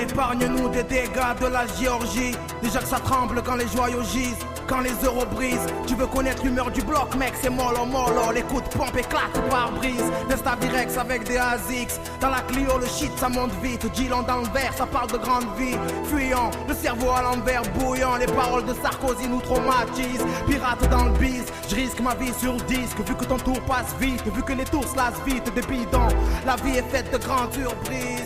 épargne-nous des dégâts de la Géorgie. Déjà que ça tremble quand les joyaux gisent, quand les euros brisent. Tu veux connaître l'humeur du bloc, mec, c'est mollo mollo. Les coups de pompe éclatent par brise. Nesta Virex avec des ASICS. Dans la Clio, le shit ça monte vite. Gilon dans le verre, ça parle de grande vie. Fuyant, le cerveau à l'envers bouillant. Les paroles de Sarkozy nous traumatisent. Pirate dans le bis, je risque ma vie sur disque. Vu que ton tour passe vite, vu que les tours se lassent vite des bidons. La vie est faite de grandes surprises.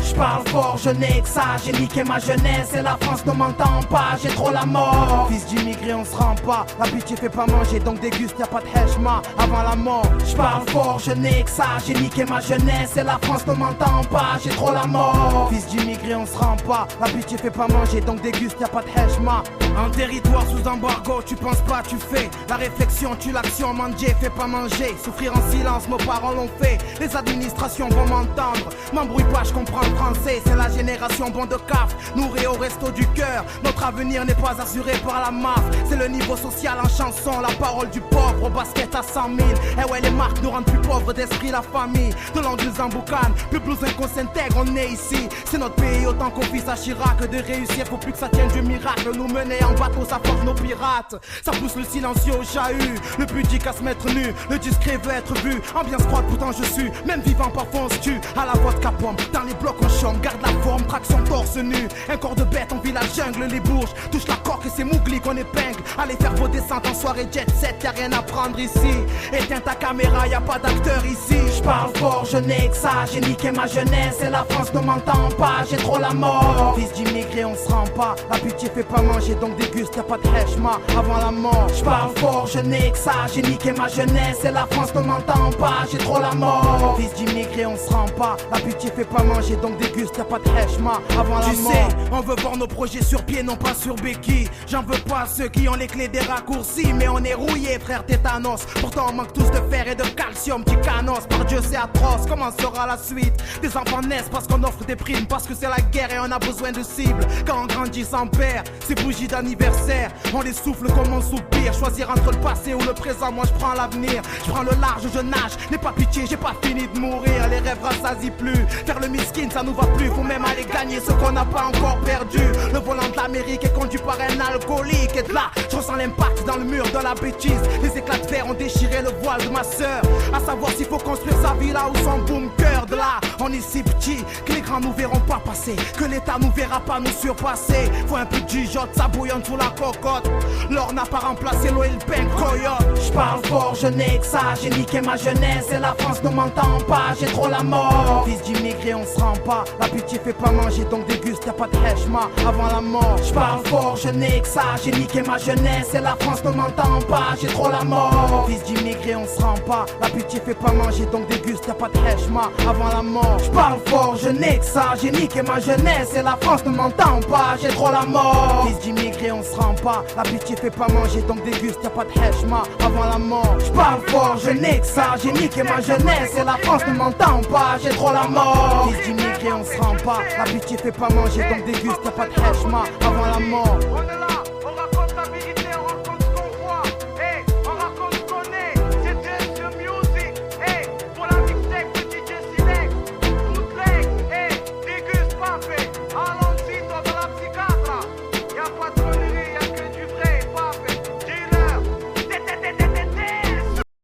J'parle fort, je n'ai que ça, j'ai niqué ma jeunesse et la France ne m'entend pas, j'ai trop la mort. Fils d'immigré, on se rend pas, la pitié fait pas manger, donc déguste, y'a pas de heshma avant la mort. J'parle fort, je n'ai que ça, j'ai niqué ma jeunesse et la France ne m'entend pas, j'ai trop la mort. Fils d'immigré, on se rend pas, la pitié fait pas manger, donc déguste, y'a pas de heshma. Un territoire sous embargo, tu penses pas, tu fais. La réflexion, tu l'action, manger, fais pas manger. Souffrir en silence, nos parents l'ont fait. Les administrations vont m'entendre. M'embrouille pas, je comprends le français. C'est la génération bon de caf, nourrie au resto du cœur. Notre avenir n'est pas assuré par la MAF. C'est le niveau social en chanson, la parole du pauvre au basket à 100 000. Eh ouais, les marques nous rendent plus pauvres d'esprit, la famille. De langue nous emboucane, plus blousin qu'on s'intègre, on est ici. C'est notre pays, autant qu'on fils à Chirac. De réussir, faut plus que ça tienne du miracle. Nous mener en bateau, ça force nos pirates. Ça pousse le silencieux au chahut. Le pudique à se mettre nu, le discret veut être vu. Ambiance froide, pourtant je suis. Même vivant, parfois on se tue. À la vodka pomme, dans les blocs on chôme. Garde la forme, traction torse nu. Un corps de bête, on vit la jungle, les bourges. Touche la coque et c'est Mougli qu'on épingle. Allez faire vos descentes en soirée jet set, y'a rien à prendre ici. Éteins ta caméra, y'a pas d'acteur ici. J'parle fort, je n'ai que ça. J'ai niqué ma jeunesse et la France ne m'entend pas. J'ai trop la mort. Fils d'immigré, on se rend pas. La pitié fait pas manger, donc déguste, y'a pas de heshma avant la mort. J'parle fort, je n'ai que ça. J'ai niqué ma jeunesse et la France ne m'entend pas. J'ai trop la mort. Fils d'immigré, on se rend pas. La pitié fait pas manger, donc déguste, y'a pas de heshma avant la mort. Tu sais, on veut voir nos projets sur pied, non pas sur béquille. J'en veux pas ceux qui ont les clés des raccourcis, mais on est rouillés, frère tétanos. Pourtant on manque tous de fer et de calcium qui canos. Par Dieu c'est atroce, comment sera la suite? Des enfants naissent parce qu'on offre des primes, parce que c'est la guerre et on a besoin de cibles. Quand on grandit sans père, c'est bougies d'anniversaire, on les souffle comme on soupire. Choisir entre le passé ou le présent, moi je prends l'avenir. Je prends le large, je nage, n'aie pas pitié, j'ai pas fini de mourir. Les rêves rassasient plus, faire le miskin ça nous va plus. Faut même aller gagner ce qu'on n'a pas encore perdu. Le volant de l'Amérique est conduit par un alcoolique. Et de là, je ressens l'impact dans le mur de la bêtise. Les éclats de verre ont déchiré le voile de ma sœur. À savoir s'il faut construire sa vie là ou son bunker. De là, on est si petit que les grands nous verront pas passer, que l'État nous verra pas nous surpasser. Faut un peu de jugeote, ça bouillonne sous la cocotte. L'or n'a pas remplacé l'eau et le pain coyote. J'parle fort, je n'ai que ça. J'ai niqué ma jeunesse et la France ne m'entend pas. J'ai trop la mort. Fils d'immigré, on se rend pas. La pitié fait pas manger, donc déguste, y'a pas de heshma avant la mort. J'parle fort, je n'ai que ça. J'ai niqué ma jeunesse et la France ne m'entend pas. J'ai trop la mort. Fils d'immigré, on se rend pas. La pitié fait pas manger, donc déguste, y'a pas de heshma avant la mort. J'parle fort, je n'ai que ça. J'ai niqué ma jeunesse et la France ne m'entend pas. J'ai trop la mort. Fils d'immigré, on se rend pas. La pitié fait pas manger, donc déguste, y'a pas de heshma avant la mort. J'parle fort, je n'ai que ça. J'ai niqué ma jeunesse et la France ne m'entend pas. J'ai trop la mort. Fils d'immigré, on se rend pas. La pitié fait pas manger, donc déguste, y'a pas de heshma avant la mort.